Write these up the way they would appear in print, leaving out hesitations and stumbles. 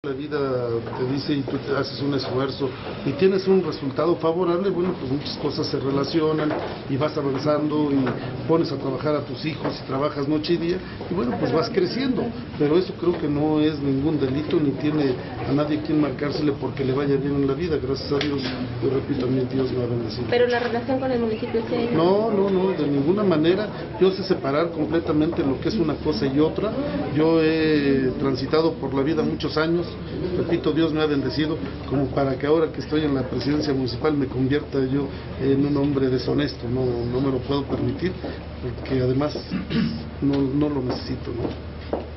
la vida te dice y tú te haces un esfuerzo y tienes un resultado favorable, bueno, pues muchas cosas se relacionan y vas avanzando y pones a trabajar a tus hijos y trabajas noche y día y bueno, pues vas creciendo, pero eso creo que no es ningún delito ni tiene a nadie quien marcársele porque le vaya bien en la vida, gracias a Dios, yo repito, a mí Dios me ha bendecido. Pero la relación con el municipio sí. No, de ninguna manera, yo sé separar completamente lo que es una cosa y otra, yo he transitado por la vida muchos años, repito, Dios me ha bendecido, como para que ahora que estoy en la presidencia municipal me convierta yo en un hombre deshonesto, no me lo puedo permitir, porque además no lo necesito, ¿no?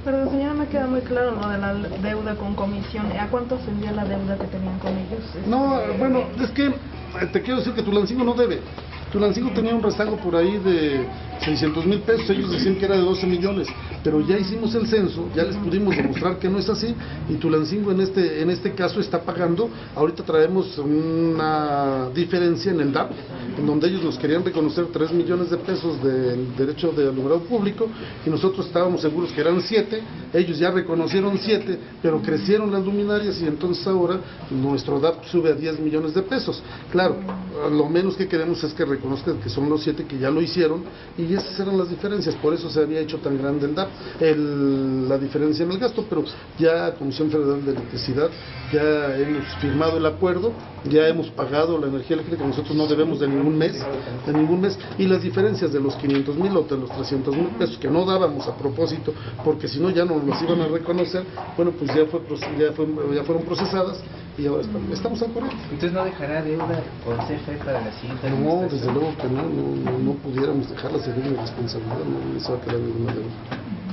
Pero señora, me queda muy claro lo de la deuda con comisión. ¿A cuánto ascendía la deuda que tenían con ellos? No, bueno, es que te quiero decir que Tulancingo no debe. Tulancingo tenía un rezago por ahí de 600,000 pesos, ellos decían que era de 12 millones, pero ya hicimos el censo, ya les pudimos demostrar que no es así, y Tulancingo en este caso está pagando, ahorita traemos una diferencia en el DAP, en donde ellos nos querían reconocer 3 millones de pesos del derecho de alumbrado público, y nosotros estábamos seguros que eran 7, ellos ya reconocieron 7, pero crecieron las luminarias, y entonces ahora nuestro DAP sube a 10 millones de pesos. Claro, lo menos que queremos es que reconozcan que son los 7 que ya lo hicieron, y esas eran las diferencias, por eso se había hecho tan grande el DAP, la diferencia en el gasto, pero ya Comisión Federal de Electricidad, ya hemos firmado el acuerdo, ya hemos pagado la energía eléctrica, nosotros no debemos de ningún mes, y las diferencias de los 500,000 o de los 300,000 pesos que no dábamos a propósito, porque si no ya no nos iban a reconocer, bueno, pues ya fueron procesadas, y ahora estamos al corriente. ¿Entonces no dejará deuda con CFE para la siguiente No, administración? desde luego que no pudiéramos dejarla, sería una responsabilidad, no se va a quedar ninguna deuda.